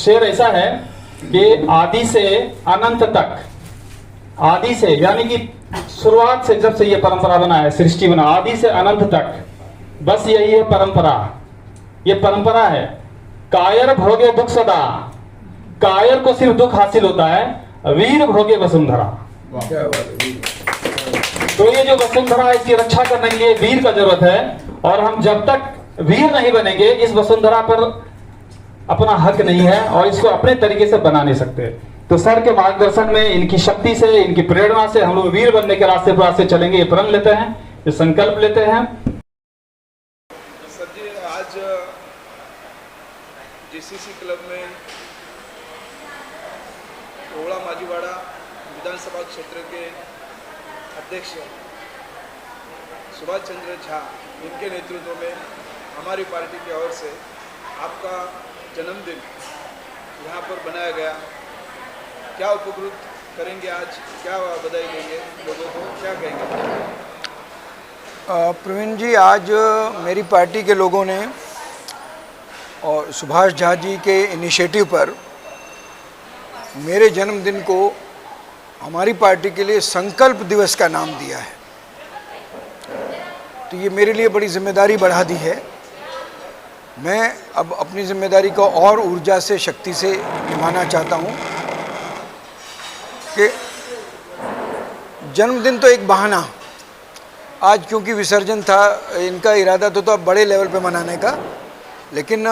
शेर ऐसा है कि आदि से अनंत तक, आदि से यानी कि शुरुआत से, जब से ये परंपरा बना है, सृष्टि बना, आदि से अनंत तक बस यही है परंपरा। ये परंपरा है। कायर भोगे दुख सदा, कायर को सिर्फ दुख हासिल होता है, वीर भोगे वसुंधरा। तो ये जो वसुंधरा है, इसकी रक्षा करने के लिए वीर का जरूरत है, और हम जब तक वीर नहीं बनेंगे इस वसुंधरा पर अपना हक नहीं है और इसको अपने तरीके से बना नहीं सकते। तो सर के मार्गदर्शन में, इनकी शक्ति से, इनकी प्रेरणा से हम लोग वीर बनने के रास्ते पर चलेंगे। ये प्रण लेते हैं, ये संकल्प लेते हैं। सर जी, आज जीसीसी क्लब में ओड़ा माजीवाड़ा विधानसभा क्षेत्र के अध्यक्ष सुभाष चंद्र झा, इनके नेतृत्व में हमारी पार्टी की ओर से आपका जन्मदिन यहाँ पर बनाया गया। क्या उपकृत करेंगे आज, क्या बधाई देंगे लोगों को, क्या कहेंगे? प्रवीण जी, आज मेरी पार्टी के लोगों ने और सुभाष झा जी के इनिशिएटिव पर मेरे जन्मदिन को हमारी पार्टी के लिए संकल्प दिवस का नाम दिया है। तो ये मेरे लिए बड़ी जिम्मेदारी बढ़ा दी है। मैं अब अपनी जिम्मेदारी को और ऊर्जा से, शक्ति से निभाना चाहता हूँ कि जन्मदिन तो एक बहाना, आज क्योंकि विसर्जन था, इनका इरादा तो अब बड़े लेवल पे मनाने का, लेकिन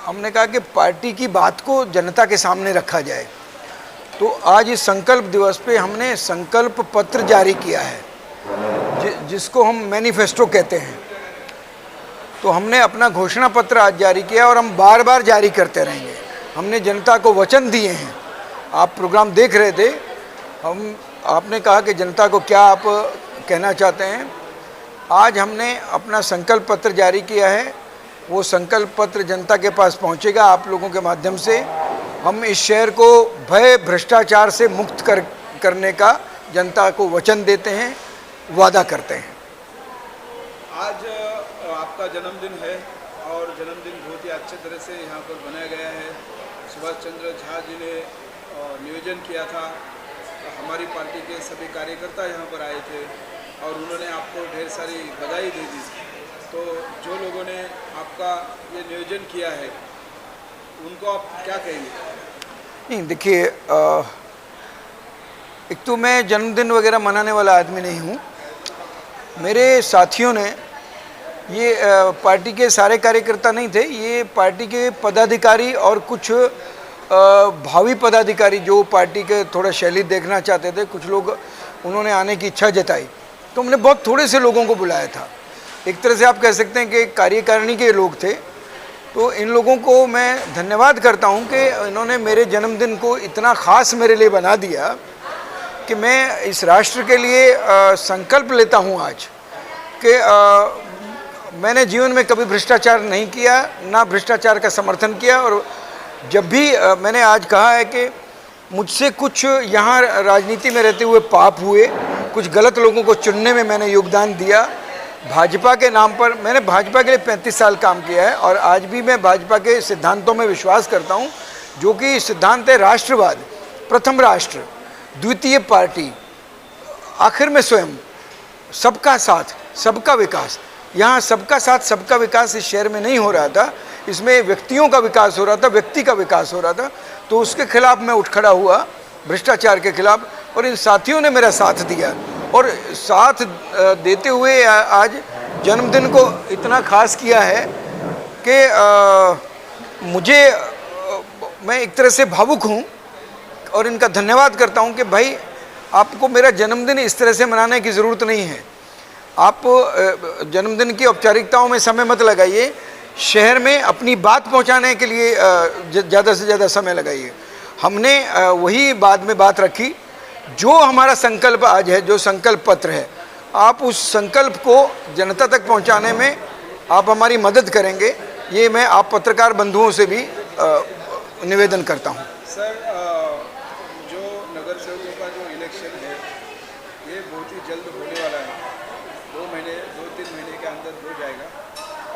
हमने कहा कि पार्टी की बात को जनता के सामने रखा जाए। तो आज इस संकल्प दिवस पे हमने संकल्प पत्र जारी किया है, जिसको हम मैनिफेस्टो कहते हैं। तो हमने अपना घोषणा पत्र आज जारी किया और हम बार बार जारी करते रहेंगे। हमने जनता को वचन दिए हैं। आप प्रोग्राम देख रहे थे, आपने कहा कि जनता को क्या आप कहना चाहते हैं। आज हमने अपना संकल्प पत्र जारी किया है। वो संकल्प पत्र जनता के पास पहुंचेगा आप लोगों के माध्यम से। हम इस शहर को भय भ्रष्टाचार से मुक्त करने का जनता को वचन देते हैं, वादा करते हैं। आज आपका जन्मदिन है और जन्मदिन बहुत ही अच्छे तरह से यहाँ पर बनाया गया है। सुभाष चंद्र झा जी ने नियोजन किया था। हमारी पार्टी के सभी कार्यकर्ता यहाँ पर आए थे और उन्होंने आपको ढेर सारी बधाई दे दी। तो जो लोगों ने आपका ये नियोजन किया है उनको आप क्या कहेंगे? नहीं, देखिए, एक तो मैं जन्मदिन वगैरह मनाने वाला आदमी नहीं हूँ। मेरे साथियों ने, ये पार्टी के सारे कार्यकर्ता नहीं थे, ये पार्टी के पदाधिकारी और कुछ भावी पदाधिकारी जो पार्टी के थोड़ा शैली देखना चाहते थे, कुछ लोग उन्होंने आने की इच्छा जताई। तो हमने बहुत थोड़े से लोगों को बुलाया था। एक तरह से आप कह सकते हैं कि कार्यकारिणी के लोग थे। तो इन लोगों को मैं धन्यवाद करता हूं कि इन्होंने मेरे जन्मदिन को इतना ख़ास मेरे लिए बना दिया कि मैं इस राष्ट्र के लिए संकल्प लेता हूं आज कि मैंने जीवन में कभी भ्रष्टाचार नहीं किया, ना भ्रष्टाचार का समर्थन किया। और जब भी मैंने आज कहा है कि मुझसे कुछ यहाँ राजनीति में रहते हुए पाप हुए, कुछ गलत लोगों को चुनने में मैंने योगदान दिया। भाजपा के नाम पर मैंने भाजपा के लिए 35 साल काम किया है और आज भी मैं भाजपा के सिद्धांतों में विश्वास करता हूं, जो कि सिद्धांत है राष्ट्रवाद, प्रथम राष्ट्र, द्वितीय पार्टी, आखिर में स्वयं, सबका साथ, सबका विकास। यहाँ सबका साथ, सबका विकास इस शहर में नहीं हो रहा था, इसमें व्यक्तियों का विकास हो रहा था, व्यक्ति का विकास हो रहा था। तो उसके खिलाफ मैं उठ खड़ा हुआ, भ्रष्टाचार के खिलाफ, और इन साथियों ने मेरा साथ दिया। और साथ देते हुए आज जन्मदिन को इतना खास किया है कि मुझे, मैं एक तरह से भावुक हूँ और इनका धन्यवाद करता हूँ कि भाई, आपको मेरा जन्मदिन इस तरह से मनाने की ज़रूरत नहीं है। आप जन्मदिन की औपचारिकताओं में समय मत लगाइए, शहर में अपनी बात पहुँचाने के लिए ज़्यादा से ज़्यादा समय लगाइए। हमने वही बाद में बात रखी, जो हमारा संकल्प आज है, जो संकल्प पत्र है, आप उस संकल्प को जनता तक पहुंचाने में आप हमारी मदद करेंगे, ये मैं आप पत्रकार बंधुओं से भी निवेदन करता हूं। सर, जो नगर सेवकों का जो इलेक्शन है ये बहुत ही जल्द होने वाला है। 2-3 महीने के अंदर हो जाएगा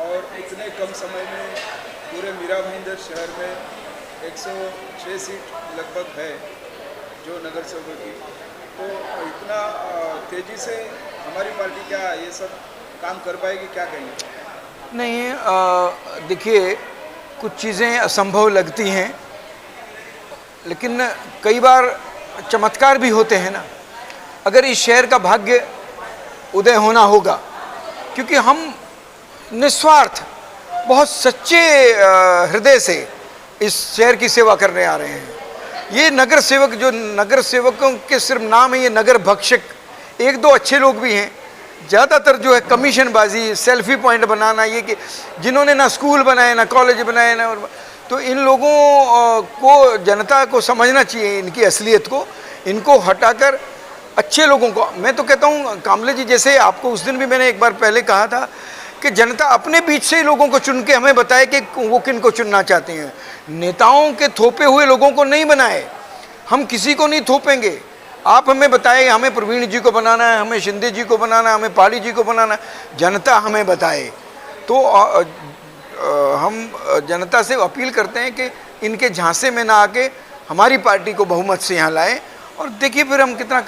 और इतने कम समय में पूरे मीरा भाईंदर शहर में 106 सीट लगभग है जो नगर सेवकों की, तो इतना तेज़ी से हमारी पार्टी क्या ये सब काम कर पाएगी, क्या कहेंगे? नहीं, देखिए, कुछ चीज़ें असंभव लगती हैं, लेकिन कई बार चमत्कार भी होते हैं ना। अगर इस शहर का भाग्य उदय होना होगा, क्योंकि हम निस्वार्थ बहुत सच्चे हृदय से इस शहर की सेवा करने आ रहे हैं। ये नगर सेवक, जो नगर सेवकों के सिर्फ नाम है, ये नगर भक्षक, एक दो अच्छे लोग भी हैं, ज़्यादातर जो है कमीशनबाजी, सेल्फी पॉइंट बनाना, ये कि जिन्होंने ना स्कूल बनाए ना कॉलेज बनाए ना, तो इन लोगों को, जनता को समझना चाहिए इनकी असलियत को, इनको हटाकर अच्छे लोगों को। मैं तो कहता हूँ कामले जी, जैसे आपको उस दिन भी मैंने एक बार पहले कहा था कि जनता अपने बीच से ही लोगों को चुन के हमें बताए कि वो किन को चुनना चाहते हैं। नेताओं के थोपे हुए लोगों को नहीं बनाए, हम किसी को नहीं थोपेंगे। आप हमें बताए हमें प्रवीण जी को बनाना है, हमें शिंदे जी को बनाना है, हमें पहाड़ी जी को बनाना है, जनता हमें बताए। तो हम जनता से अपील करते हैं कि इनके झांसे में ना आके हमारी पार्टी को बहुमत से यहाँ लाएं, और देखिए फिर हम कितना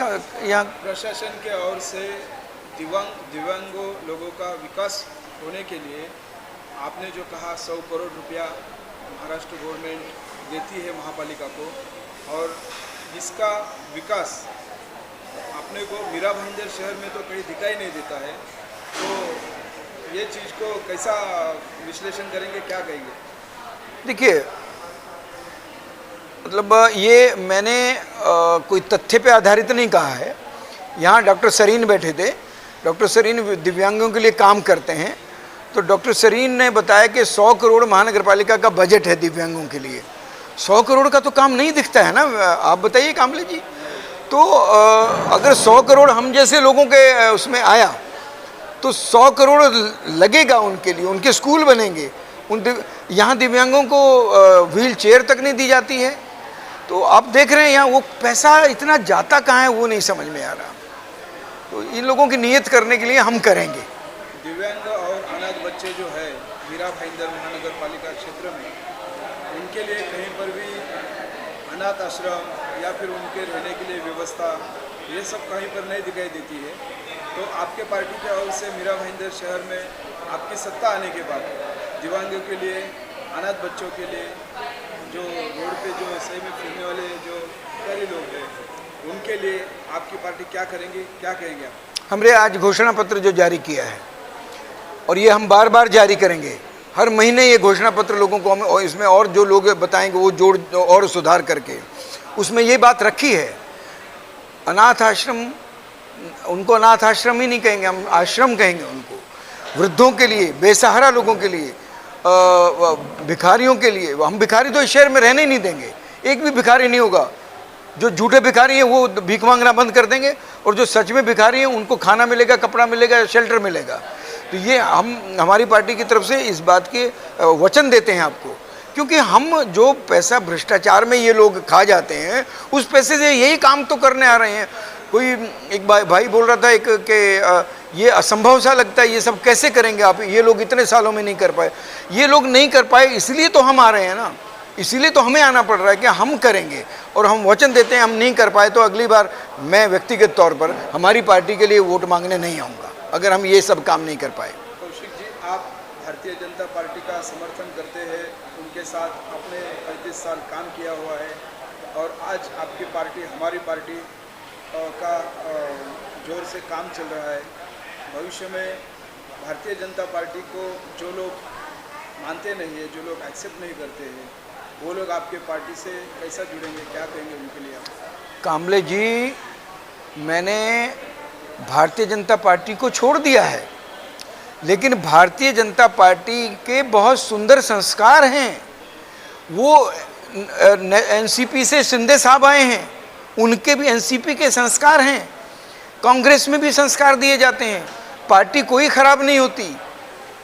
यहाँ। प्रशासन के ओर से दिव्यांगों लोगों का विकास होने के लिए आपने जो कहा 100 करोड़ रुपया महाराष्ट्र गवर्नमेंट देती है महापालिका को, और इसका विकास अपने को मीरा भाईंदर शहर में तो कहीं दिखाई नहीं देता है, तो ये चीज़ को कैसा विश्लेषण करेंगे, क्या कहेंगे? देखिए, मतलब ये मैंने कोई तथ्य पे आधारित नहीं कहा है। यहाँ डॉक्टर सरीन बैठे थे, डॉक्टर सरीन दिव्यांगों के लिए काम करते हैं, तो डॉक्टर सरीन ने बताया कि 100 करोड़ महानगर पालिका का बजट है दिव्यांगों के लिए। 100 करोड़ का तो काम नहीं दिखता है ना, आप बताइए कामले जी। तो अगर 100 करोड़ हम जैसे लोगों के उसमें आया तो 100 करोड़ लगेगा उनके लिए, उनके स्कूल बनेंगे, यहाँ दिव्यांगों को व्हील चेयर तक नहीं दी जाती है। तो आप देख रहे हैं यहाँ वो पैसा इतना जाता कहाँ है वो नहीं समझ में आ रहा। तो इन लोगों की नियत करने के लिए हम करेंगे। दिव्यांग और अनाथ बच्चे जो है मीरा भाईंदर महानगर पालिका क्षेत्र में, उनके लिए कहीं पर भी अनाथ आश्रम या फिर उनके रहने के लिए व्यवस्था, ये सब कहीं पर नहीं दिखाई देती है। तो आपके पार्टी के ओर से मीरा भाईंदर शहर में आपकी सत्ता आने के बाद दिव्यांगों के लिए, अनाथ बच्चों के लिए, जो रोड पे जो सही में फिरने वाले जो प्यारे लोग हैं, उनके लिए आपकी पार्टी क्या करेंगे, क्या कहेंगे आप? हमने आज घोषणा पत्र जो जारी किया है, और ये हम बार बार जारी करेंगे, हर महीने ये घोषणा पत्र लोगों को हम, और इसमें और जो लोग बताएंगे वो जोड़ और सुधार करके उसमें ये बात रखी है। अनाथ आश्रम, उनको अनाथ आश्रम ही नहीं कहेंगे, हम आश्रम कहेंगे उनको। वृद्धों के लिए, बेसहारा लोगों के लिए, भिखारियों के लिए। हम भिखारी तो इस शहर में रहने ही नहीं देंगे, एक भी भिखारी नहीं होगा। जो झूठे भिखारी हैं वो भीख मांगना बंद कर देंगे, और जो सच में भिखारी हैं उनको खाना मिलेगा, कपड़ा मिलेगा, शेल्टर मिलेगा। तो ये हम हमारी पार्टी की तरफ से इस बात के वचन देते हैं आपको, क्योंकि हम जो पैसा भ्रष्टाचार में ये लोग खा जाते हैं, उस पैसे से यही काम तो करने आ रहे हैं। कोई एक भाई बोल रहा था एक कि ये असंभव सा लगता है, ये सब कैसे करेंगे आप, ये लोग इतने सालों में नहीं कर पाए। ये लोग नहीं कर पाए इसलिए तो हम आ रहे हैं ना, इसीलिए तो हमें आना पड़ रहा है कि हम करेंगे, और हम वचन देते हैं हम नहीं कर पाए तो अगली बार मैं व्यक्तिगत तौर पर हमारी पार्टी के लिए वोट मांगने नहीं आऊँगा, अगर हम ये सब काम नहीं कर पाए। कौशिक जी, आप भारतीय जनता पार्टी का समर्थन करते हैं, उनके साथ आपने 35 साल काम किया हुआ है, और आज आपकी पार्टी, हमारी पार्टी का जोर से काम चल रहा है। भविष्य में भारतीय जनता पार्टी को जो लोग मानते नहीं है, जो लोग एक्सेप्ट नहीं करते हैं, वो लोग आपके पार्टी से कैसा जुड़ेंगे, क्या कहेंगे उनके लिए आप? कामले जी, मैंने भारतीय जनता पार्टी को छोड़ दिया है, लेकिन भारतीय जनता पार्टी के बहुत सुंदर संस्कार हैं। वो एनसीपी से शिंदे साहब आए हैं, उनके भी एनसीपी के संस्कार हैं। कांग्रेस में भी संस्कार दिए जाते हैं। पार्टी कोई खराब नहीं होती,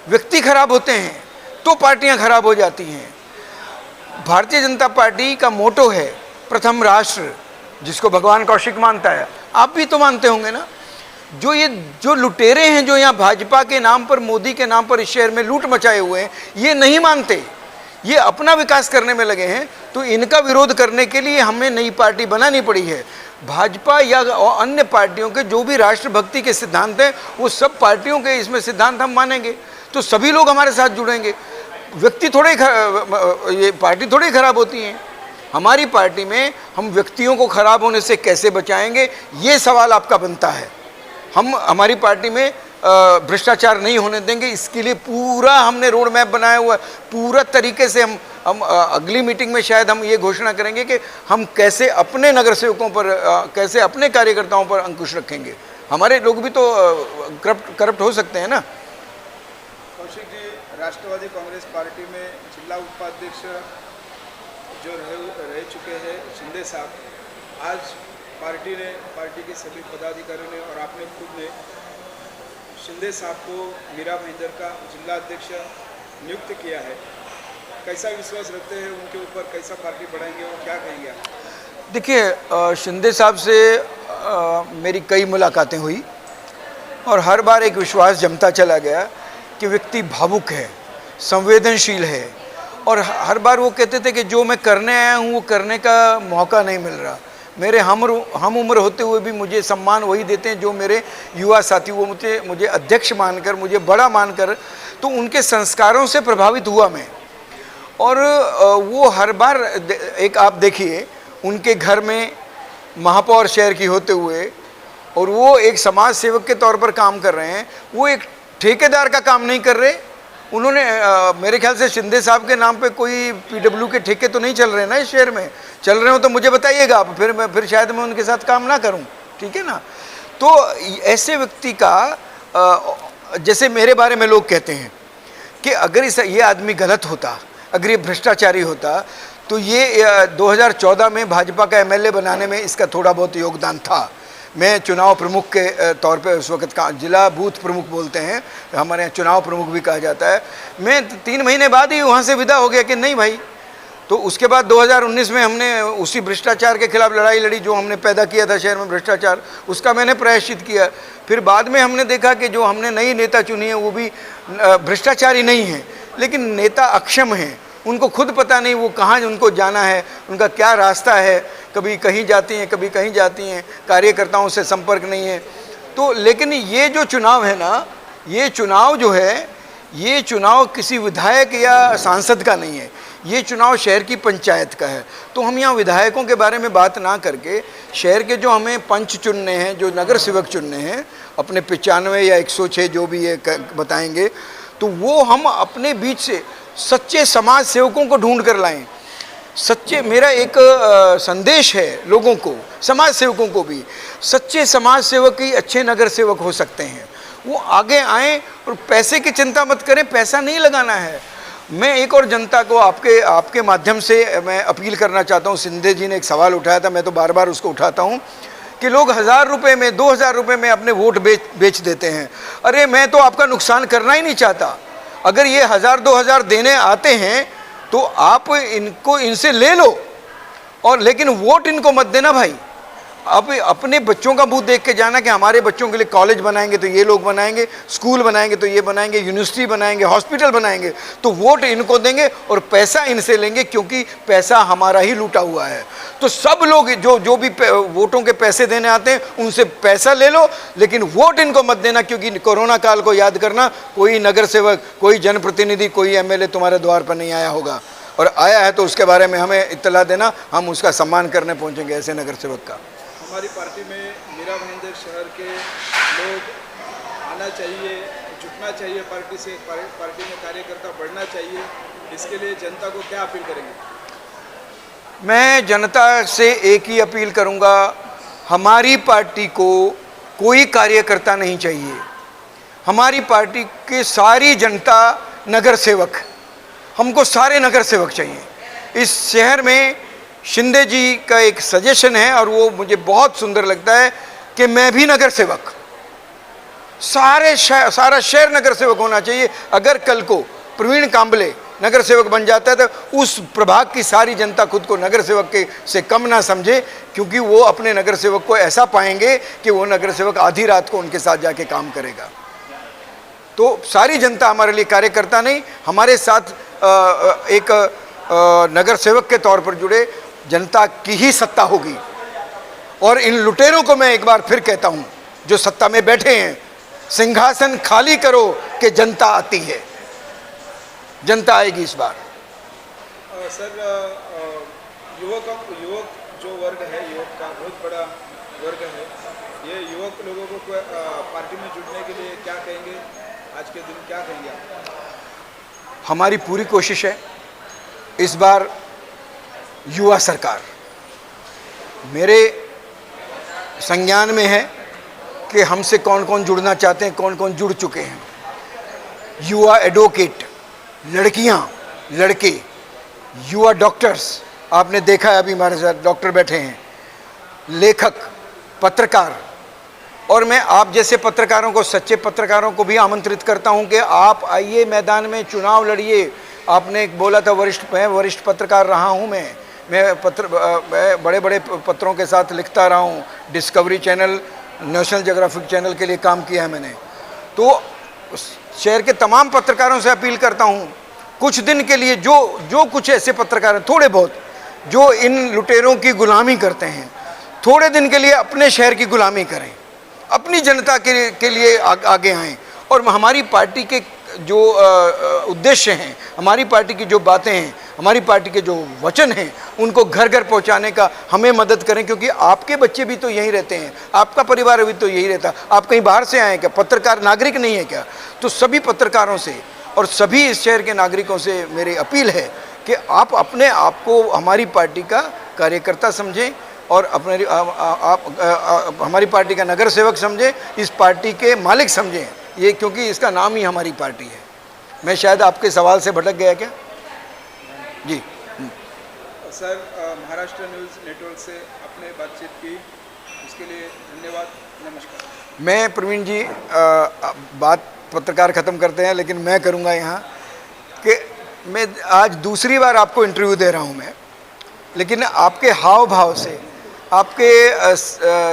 व्यक्ति खराब होते हैं तो पार्टियां खराब हो जाती हैं। भारतीय जनता पार्टी का मोटो है प्रथम राष्ट्र, जिसको भगवान कौशिक मानता है, आप भी तो मानते होंगे ना। जो लुटेरे हैं, जो यहाँ भाजपा के नाम पर, मोदी के नाम पर इस शहर में लूट मचाए हुए हैं, ये नहीं मानते, ये अपना विकास करने में लगे हैं। तो इनका विरोध करने के लिए हमें नई पार्टी बनानी पड़ी है। भाजपा या अन्य पार्टियों के जो भी राष्ट्रभक्ति के सिद्धांत हैं वो सब पार्टियों के इसमें सिद्धांत हम मानेंगे, तो सभी लोग हमारे साथ जुड़ेंगे। व्यक्ति थोड़े ये पार्टी थोड़ी खराब होती है। हमारी पार्टी में हम व्यक्तियों को खराब होने से कैसे बचाएंगे, ये सवाल आपका बनता है। हम हमारी पार्टी में भ्रष्टाचार नहीं होने देंगे, इसके लिए पूरा हमने रोड मैप बनाया हुआ है। पूरा तरीके से हम अगली मीटिंग में शायद हम ये घोषणा करेंगे कि हम कैसे अपने नगर सेवकों पर कैसे अपने कार्यकर्ताओं पर अंकुश रखेंगे। हमारे लोग भी तो करप्ट हो सकते हैं ना। कौशिक जी, राष्ट्रवादी कांग्रेस पार्टी में जिला उपाध्यक्ष जो रह चुके हैं शिंदे साहब, आज पार्टी के सभी पदाधिकारियों ने और आपने खुद ने शिंदे साहब को मीरा भाईंदर का जिला अध्यक्ष नियुक्त किया है। कैसा विश्वास रखते हैं उनके ऊपर, कैसा पार्टी बढ़ाएंगे और क्या कहेंगे आप? देखिए, शिंदे साहब से मेरी कई मुलाकातें हुई और हर बार एक विश्वास जमता चला गया कि व्यक्ति भावुक है, संवेदनशील है, और हर बार वो कहते थे कि जो मैं करने आया हूँ वो करने का मौका नहीं मिल रहा। मेरे हम उम्र होते हुए भी मुझे सम्मान वही देते हैं जो मेरे युवा साथी, वो मुझे अध्यक्ष मानकर, मुझे बड़ा मानकर, तो उनके संस्कारों से प्रभावित हुआ मैं। और वो हर बार एक आप देखिए, उनके घर में महापौर शहर की होते हुए और वो एक समाज सेवक के तौर पर काम कर रहे हैं, वो एक ठेकेदार का काम नहीं कर रहे। उन्होंने मेरे ख्याल से शिंदे साहब के नाम पे कोई पीडब्ल्यू के ठेके तो नहीं चल रहे ना इस शहर में। चल रहे हो तो मुझे बताइएगा आप, फिर शायद मैं उनके साथ काम ना करूं, ठीक है ना। तो ऐसे व्यक्ति का जैसे मेरे बारे में लोग कहते हैं कि अगर ये आदमी गलत होता, अगर ये भ्रष्टाचारी होता, तो ये 2014 में भाजपा का एमएलए बनाने में इसका थोड़ा बहुत योगदान था। मैं चुनाव प्रमुख के तौर पे उस वक्त का, जिला बूथ प्रमुख बोलते हैं हमारे यहाँ, चुनाव प्रमुख भी कहा जाता है। मैं 3 महीने बाद ही वहाँ से विदा हो गया कि नहीं भाई। तो उसके बाद 2019 में हमने उसी भ्रष्टाचार के खिलाफ लड़ाई लड़ी जो हमने पैदा किया था शहर में भ्रष्टाचार, उसका मैंने प्रायश्चित किया। फिर बाद में हमने देखा कि जो हमने नई नेता चुनी है वो भी भ्रष्टाचारी नहीं है, लेकिन नेता अक्षम हैं, उनको खुद पता नहीं वो कहाँ उनको जाना है, उनका क्या रास्ता है, कभी कहीं जाती हैं कभी कहीं जाती हैं, कार्यकर्ताओं से संपर्क नहीं है। तो लेकिन ये जो चुनाव है ना, ये चुनाव जो है, ये चुनाव किसी विधायक या सांसद का नहीं है, ये चुनाव शहर की पंचायत का है। तो हम यहाँ विधायकों के बारे में बात ना करके शहर के जो हमें पंच चुनने हैं, जो नगर सेवक चुनने हैं, अपने 95 या 106 जो भी ये बताएंगे, तो वो हम अपने बीच से सच्चे समाज सेवकों को ढूंढ कर लाएं। सच्चे, मेरा एक संदेश है लोगों को, समाज सेवकों को भी, सच्चे समाज सेवक ही अच्छे नगर सेवक हो सकते हैं। वो आगे आएँ और पैसे की चिंता मत करें, पैसा नहीं लगाना है। मैं एक और जनता को आपके माध्यम से मैं अपील करना चाहता हूँ। शिंदे जी ने एक सवाल उठाया था, मैं तो बार बार उसको उठाता हूँ कि लोग 1000 रुपये में, 2000 रुपये में अपने वोट बेच देते हैं। अरे मैं तो आपका नुकसान करना ही नहीं चाहता। अगर ये 1000-2000 देने आते हैं तो आप इनसे ले लो, और लेकिन वोट इनको मत देना भाई। अब अपने बच्चों का मुंह देख के जाना कि हमारे बच्चों के लिए कॉलेज बनाएंगे तो ये लोग बनाएंगे, स्कूल बनाएंगे तो ये बनाएंगे, यूनिवर्सिटी बनाएंगे, हॉस्पिटल बनाएंगे, तो वोट इनको देंगे और पैसा इनसे लेंगे, क्योंकि पैसा हमारा ही लूटा हुआ है। तो सब लोग जो भी वोटों के पैसे देने आते हैं उनसे पैसा ले लो, लेकिन वोट इनको मत देना। क्योंकि कोरोना काल को याद करना, कोई नगर सेवक, कोई जनप्रतिनिधि, कोई एमएलए तुम्हारे द्वार पर नहीं आया होगा, और आया है तो उसके बारे में हमें इत्तला देना, हम उसका सम्मान करने पहुँचेंगे ऐसे नगर सेवक का। हमारी पार्टी में मीरा भाईंदर शहर के लोग आना चाहिए, जुटना चाहिए पार्टी से, पार्टी में कार्यकर्ता बढ़ना चाहिए। इसके लिए जनता को क्या अपील करेंगे? मैं जनता से एक ही अपील करूंगा, हमारी पार्टी को कोई कार्यकर्ता नहीं चाहिए। हमारी पार्टी के सारी जनता नगर सेवक, हमको सारे नगर सेवक चाहिए। इस शहर में शिंदे जी का एक सजेशन है और वो मुझे बहुत सुंदर लगता है कि मैं भी नगर सेवक, सारा शहर नगर सेवक होना चाहिए। अगर कल को प्रवीण कांबले नगर सेवक बन जाता है तो उस प्रभाग की सारी जनता खुद को नगर सेवक के से कम ना समझे, क्योंकि वो अपने नगर सेवक को ऐसा पाएंगे कि वो नगर सेवक आधी रात को उनके साथ जाके काम करेगा। तो सारी जनता हमारे लिए कार्यकर्ता नहीं, हमारे साथ एक नगर सेवक के तौर पर जुड़े, जनता की ही सत्ता होगी। और इन लुटेरों को मैं एक बार फिर कहता हूं, जो सत्ता में बैठे हैं, सिंहासन खाली करो कि जनता आती है, जनता आएगी इस बार। सर, युवक जो वर्ग है, युवक का बहुत बड़ा वर्ग है, ये युवक लोगों को पार्टी में जुड़ने के लिए क्या कहेंगे? आज के दिन क्या कहेंगे आप? हमारी पूरी कोशिश है इस बार युवा सरकार। मेरे संज्ञान में है कि हमसे कौन कौन जुड़ना चाहते हैं, कौन कौन जुड़ चुके हैं। युवा एडवोकेट, लड़कियां, लड़के, युवा डॉक्टर्स, आपने देखा है अभी हमारे साथ डॉक्टर बैठे हैं, लेखक, पत्रकार। और मैं आप जैसे पत्रकारों को, सच्चे पत्रकारों को भी आमंत्रित करता हूं कि आप आइए मैदान में, चुनाव लड़िए। आपने बोला था मैं वरिष्ठ पत्रकार रहा हूं, मैं बड़े बड़े पत्रों के साथ लिखता रहा हूं, discovery channel, national geographic channel के लिए काम किया है मैंने। तो शहर के तमाम पत्रकारों से अपील करता हूं, कुछ दिन के लिए जो कुछ ऐसे पत्रकार हैं, थोड़े बहुत, जो इन लुटेरों की गुलामी करते हैं, थोड़े दिन के लिए अपने शहर की गुलामी करें, अपनी जनता के लिए आगे आएँ। और हमारी पार्टी के जो उद्देश्य हैं, हमारी पार्टी की जो बातें हैं, हमारी पार्टी के जो वचन हैं, उनको घर घर पहुंचाने का हमें मदद करें। क्योंकि आपके बच्चे भी तो यहीं रहते हैं, आपका परिवार भी तो यही रहता। आप कहीं बाहर से आए क्या? पत्रकार नागरिक नहीं है क्या? तो सभी पत्रकारों से और सभी इस शहर के नागरिकों से मेरी अपील है कि आप अपने आप को हमारी पार्टी का कार्यकर्ता समझें और हमारी पार्टी का नगर सेवक समझें, इस पार्टी के मालिक समझें ये, क्योंकि इसका नाम ही हमारी पार्टी है। मैं शायद आपके सवाल से भटक गया क्या? जी सर, महाराष्ट्र न्यूज़ नेटवर्क से आपने बातचीत की, इसके लिए धन्यवाद। नमस्कार। मैं प्रवीण जी, बात पत्रकार ख़त्म करते हैं, लेकिन मैं करूंगा यहाँ कि मैं आज दूसरी बार आपको इंटरव्यू दे रहा हूँ मैं, लेकिन आपके हाव भाव से, आपके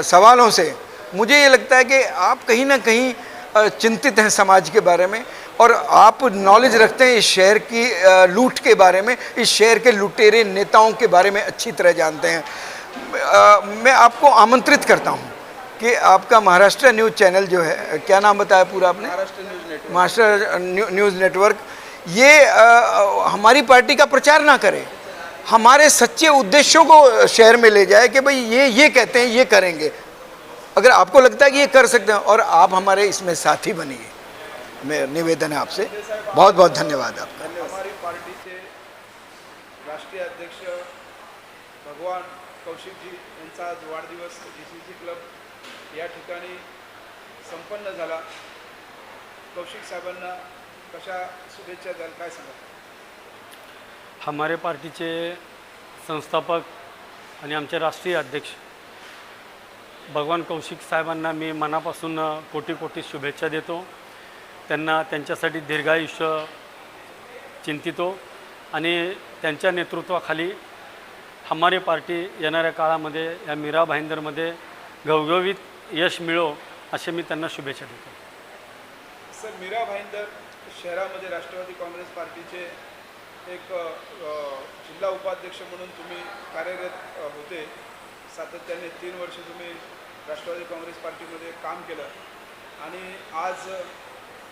सवालों से मुझे ये लगता है कि आप कहीं ना कहीं चिंतित हैं समाज के बारे में, और आप नॉलेज रखते हैं इस शहर की लूट के बारे में, इस शहर के लुटेरे नेताओं के बारे में अच्छी तरह जानते हैं। मैं आपको आमंत्रित करता हूं कि आपका महाराष्ट्र न्यूज़ चैनल जो है, क्या नाम बताया पूरा आपने? महाराष्ट्र न्यूज़ नेटवर्क, ये हमारी पार्टी का प्रचार ना करे, हमारे सच्चे उद्देश्यों को शहर में ले जाए कि भाई ये कहते हैं, ये करेंगे। अगर आपको लगता है कि ये कर सकते हैं, और आप हमारे इसमें साथी बनिए, मैं निवेदन है आपसे। बहुत बहुत धन्यवाद आपका। हमारी पार्टी के राष्ट्रीय अध्यक्ष भगवान कौशिकजी यांचा आज वाढदिवस GCC क्लब या ठिकाणी संपन्न झाला। कौशिक साहेबांना कशा शुभेच्छा द्याल, काय सांगा? हमारे पार्टीचे संस्थापक आणि आमचे राष्ट्रीय अध्यक्ष भगवान कौशिक साहेबांना मी मनापासून कोटी कोटी शुभेच्छा देतो। त्यांना त्यांच्यासाठी दीर्घायुष्य चिंतितो आणि त्यांच्या नेतृत्वाखाली हमारी पार्टी येणाऱ्या काळामध्ये या मीरा भाईंदरमध्ये घवघवीत यश मिळो असे मी त्यांना शुभेच्छा देतो। सर, मीरा भाईंदर शहरामध्ये राष्ट्रवादी काँग्रेस पार्टीचे एक जिल्हा उपाध्यक्ष म्हणून तुम्ही कार्यरत होते। सातत्याने 3 वर्ष तुम्ही राष्ट्रवादी काँग्रेस पार्टीमध्ये काम केलं आणि आज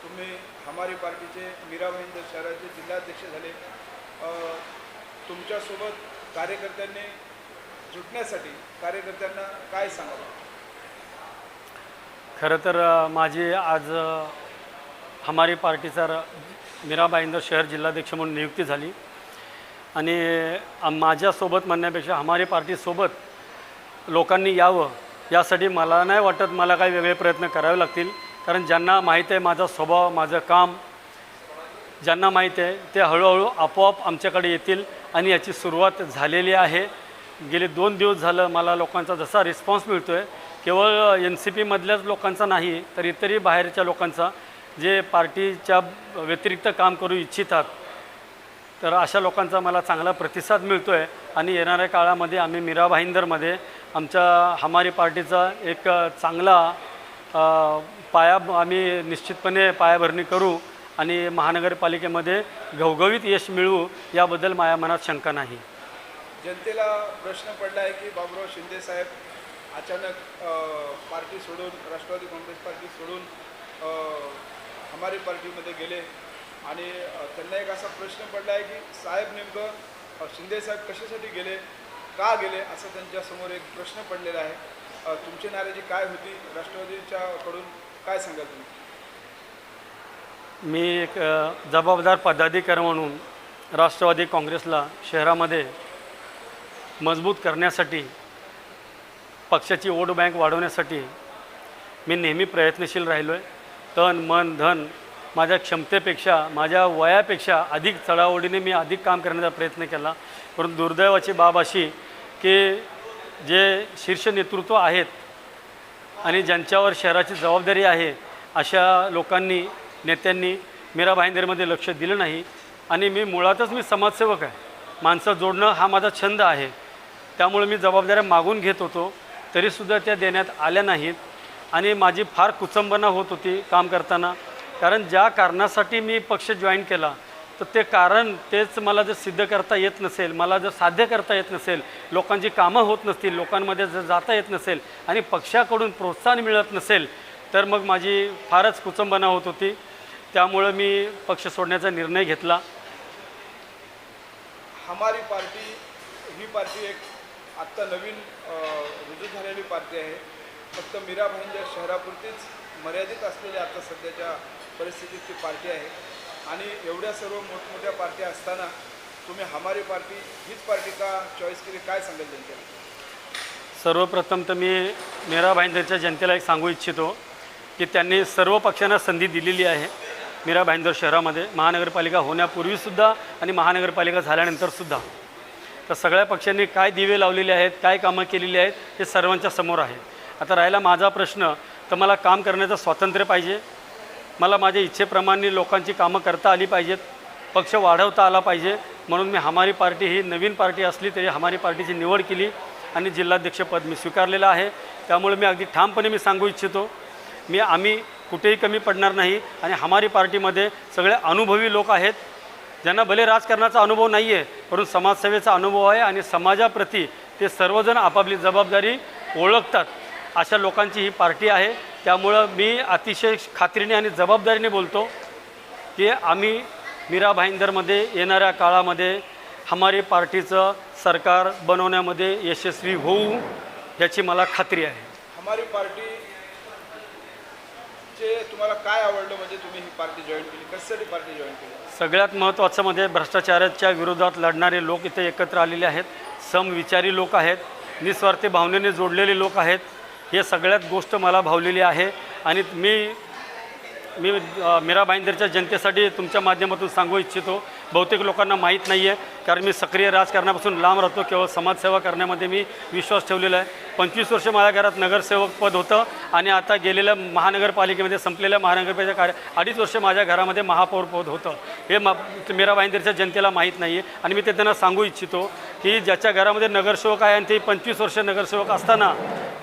तुम्ही हमारी पार्टीचे मीरा भाईंदर शहराचे जिल्हाध्यक्ष झाले। तुमच्यासोबत कार्यकर्त्यांनी जुटण्यासाठी कार्यकर्त्यांना काय सांगाल? खरं तर माझी आज हमारी पार्टीचा मीरा भाईंदर शहर जिल्हाध्यक्ष म्हणून नियुक्ती झाली आणि माझ्यासोबत म्हणण्यापेक्षा हमारी पार्टीसोबत लोकांनी यावं यासाठी मला नाही वाटत मला काही वेगळे प्रयत्न करावे लागतील। कारण ज्यांना माहीत आहे माझा स्वभाव, माझं काम, ज्यांना माहीत आहे ते हळूहळू आपोआप आमच्याकडे येतील आणि याची सुरुवात झालेली आहे। गेले 2 दिवस झालं मला लोकांचा जसा रिस्पॉन्स मिळतो आहे, केवळ NCP मधल्याच लोकांचा नाही तर इतरही बाहेरच्या लोकांचा, जे पार्टीच्या व्यतिरिक्त काम करू इच्छितात, तर अशा लोकांचा मला चांगला प्रतिसाद मिळतो आहे। आणि येणाऱ्या काळामध्ये आम्ही मीरा भाईंदरमध्ये आमच्या हमारी पार्टीचा एक चांगला पाया आम्ही निश्चितपणे पायाभरणी करू आणि महानगरपालिकेमध्ये घवघवीत यश मिळवू याबद्दल माझ्या मनात शंका नाही. जनतेला प्रश्न पडला आहे की बाबूराव शिंदे साहेब अचानक पार्टी सोडून, राष्ट्रवादी काँग्रेस पार्टी सोडून हमारी पार्टीमध्ये गेले आणि त्यांना एक असा प्रश्न पडला आहे की साहेब नेमकं शिंदे साहेब कशासाठी गेले, का गेले, असं त्यांच्यासमोर एक प्रश्न पडलेला आहे. तुमची नाराजी काय होती, राष्ट्रवादीच्याकडून काय सांगाल तुम्ही? मी एक जबाबदार पदाधिकारी म्हणून राष्ट्रवादी काँग्रेसला शहरामध्ये मजबूत करण्यासाठी, पक्षाची वोट बँक वाढवण्यासाठी मी नेहमी प्रयत्नशील राहिलो आहे. तन मन धन माझ्या क्षमतेपेक्षा, माझ्या वयापेक्षा अधिक चढाओढीने मी अधिक काम करण्याचा प्रयत्न केला. परंतु दुर्दैवाची बाब अशी की जे शीर्ष नेतृत्व आहेत आणि ज्यांच्यावर शहराची जबाबदारी आहे अशा लोकांनी, नेत्यांनी मीरा भाईंदरमध्ये लक्ष दिलं नाही. आणि मी मुळातच मी समाजसेवक आहे, माणसं जोडणं हा माझा छंद आहे. त्यामुळे मी जबाबदाऱ्या मागून घेत होतो, तरीसुद्धा त्या देण्यात आल्या नाहीत आणि माझी फार कुचंबना होत होती काम करताना. कारण ज्या कारणासाठी मी पक्ष जॉईन केला तर ते कारण तेच मला जर सिद्ध करता येत नसेल, मला जर साध्य करता येत नसेल, लोकांची कामं होत नसतील, लोकांमध्ये जर जाता येत नसेल आणि पक्षाकडून प्रोत्साहन मिळत नसेल तर मग माझी फारच कुचंबना होत होती. त्यामुळं मी पक्ष सोडण्याचा निर्णय घेतला. हमारी पार्टी ही पार्टी एक आत्ता नवीन रुजू झालेली पार्टी आहे. फक्त मीरा भाईंदर शहरापुरतीच मर्यादित असलेली आता सध्याच्या परिस्थितीत ती पार्टी आहे. आणि एवढ्या सर्व मोठमोठ्या पार्ट्या असताना तुम्ही हमारी पार्टी हीच पार्टी का चॉईस केली, काय सांगाल जनतेला? सर्वप्रथम तर मी मीरा भाईंदरच्या जनतेला एक सांगू इच्छितो की त्यांनी सर्व पक्षांना संधी दिलेली आहे. मीरा भाईंदर शहरामध्ये महानगरपालिका होण्यापूर्वीसुद्धा आणि महानगरपालिका झाल्यानंतरसुद्धा तर सगळ्या पक्षांनी काय दिवे लावलेले आहेत, काय कामं केलेली आहेत हे सर्वांच्या समोर आहे. आता राहिला माझा प्रश्न, तर मला काम करण्याचं स्वातंत्र्य पाहिजे. मला माझ्या इच्छेप्रमाणे लोकांची कामं करता आली पाहिजेत, पक्ष वाढवता आला पाहिजे. म्हणून मी हमारी पार्टी ही नवीन पार्टी असली तरी हमारी पार्टीची निवड केली आणि जिल्हाध्यक्षपद मी स्वीकारलेलं आहे. त्यामुळे मी अगदी ठामपणे सांगू इच्छितो, आम्ही कुठेही कमी पडणार नाही. आणि हमारी पार्टीमध्ये सगळे अनुभवी लोक आहेत, ज्यांना भले राजकारणाचा अनुभव नाही आहे परंतु समाजसेवेचा अनुभव आहे आणि समाजाप्रती ते सर्वजण आपापली जबाबदारी ओळखतात. अशा लोकांची ही पार्टी आहे. त्यामुळं मी अतिशय खात्रीने आणि जबाबदारीने बोलतो की आम्ही मीरा भाईंदरमध्ये येणाऱ्या काळामध्ये हमारी पार्टीचं सरकार बनवण्यामध्ये यशस्वी होऊ याची मला खात्री आहे. हमारी पार्टी चे तुम्हाला काय आवडलं, म्हणजे तुम्ही ही पार्टी जॉईन केली, कशासाठी पार्टी जॉईन केली? सगळ्यात महत्त्वाचं म्हणजे भ्रष्टाचाराच्या विरोधात लढणारे लोक इथे एकत्र आलेले आहेत, समविचारी लोक आहेत, निस्वार्थी भावनेने जोडलेले लोक आहेत. हे सगळ्यात गोष्ट मला भावलेली आहे. आणि मी मीरा भाईंदरच्या जनतेसाठी तुमच्या माध्यमातून सांगू इच्छितो, बहुतेक लोकांना माहीत नाही आहे कारण मी सक्रिय राजकारणापासून लांब राहतो, केवळ समाजसेवा करण्यामध्ये मी विश्वास ठेवलेला आहे. 25 वर्ष माझ्या घरात नगरसेवक पद होतं आणि आता गेलेल्या महानगरपालिकेमध्ये संपलेल्या महानगरपालिकेच्या 2.5 वर्ष माझ्या घरामध्ये महापौर पद होतं. हे मीरा भाईंदरच्या जनतेला माहीत नाही आहे. आणि मी ते त्यांना सांगू इच्छितो की ज्याच्या घरामध्ये नगरसेवक आहे आणि ते 25 वर्ष नगरसेवक असताना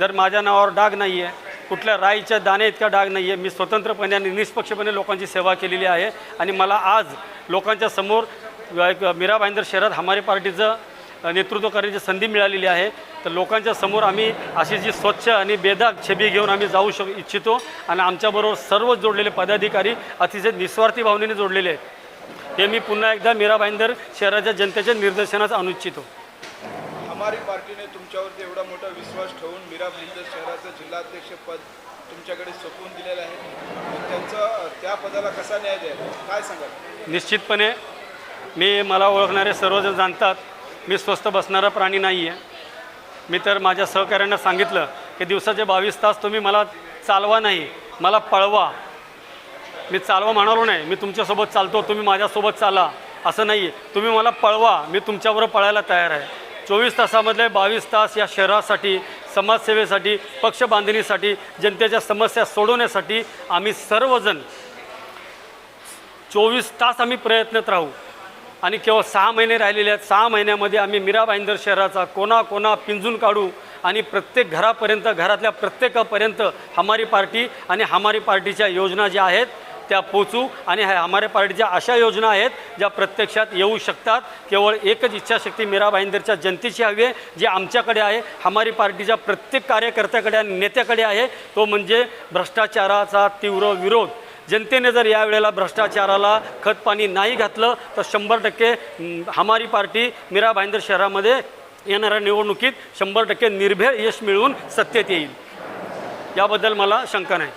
जर माझ्या नावावर डाग नाही आहे, कुठल्या राईच्या दाणे इतका डाग नाही आहे, मी स्वतंत्रपणे आणि निष्पक्षपणे लोकांची सेवा केलेली आहे. आणि मला आज लोकांच्या समोर मीरा भाईंदर शहरात हमारी पार्टीचं नेतृत्व करण्याची संधी मिळालेली आहे. तर लोकांच्या समोर आम्ही अशी जी स्वच्छ आणि बेदाग छबी घेऊन आम्ही जाऊ इच्छितो. आणि आमच्याबरोबर सर्व जोडलेले पदाधिकारी अतिशय निस्वार्थी भावनेने जोडलेले आहेत. हे मी पुन्हा एकदा मीरा भाईंदर शहराच्या जनतेच्या निदर्शनास आणू इच्छितो. हमारी पार्टीने तुमच्यावरती एवढा मोठा विश्वास ठेवून मीरा भाईंदर शहराचं जिल्हाध्यक्षपद तुमच्याकडे सोपवून दिलेलं आहे. त्यांचं त्या पदाला कसा न्याय द्याल, काय सांगाल? निश्चितपणे मला ओळखणारे सर्वजण जाणतात मी स्वस्थ बसणारा प्राणी नाही आहे. मी तर माझ्या सहकाऱ्यांना सांगितलं की दिवसाचे 22 तास तुम्ही मला चालवा नाही, मला पळवा. मी चालवा म्हणालो नाही, मी तुमच्यासोबत चालतो, तुम्ही माझ्यासोबत चाला असं नाही आहे. तुम्ही मला पळवा, मी तुमच्याबरोबर पळायला तयार आहे. 24 तासामधले 22 तास या शहरासाठी, समाजसेवेसाठी, पक्ष बांधणीसाठी, जनतेच्या समस्या सोडवण्यासाठी आम्ही सर्वजण 24 तास आम्ही प्रयत्नात राहू. आणि केवळ 6 महिने राहिलेले आहेत. 6 महिन्यामध्ये आम्ही मीरा भाईंदर शहराचा कोना पिंजून काढू आणि प्रत्येक घरापर्यंत, घरातल्या प्रत्येकापर्यंत हमारी पार्टी आणि हमारी पार्टीच्या योजना ज्या आहेत त्या पोचू आणि हमारे पार्टीच्या अशा योजना आहेत ज्या प्रत्यक्षात येऊ शकतात. केवळ एकच इच्छाशक्ती मीरा भाईंदरच्या जनतेची हवी आहे, जी आमच्याकडे आहे, हमारी पार्टीच्या प्रत्येक कार्यकर्त्याकडे आणि नेत्याकडे आहे. तो म्हणजे भ्रष्टाचाराचा तीव्र विरोध. जनतेने जर यावेळेला भ्रष्टाचाराला खतपाणी नाही घातलं तर 100% हमारी पार्टी मीरा भाईंदर शहरामध्ये येणाऱ्या निवडणुकीत 100% निर्भय यश मिळवून सत्तेत येईल. याबद्दल मला शंका नाही.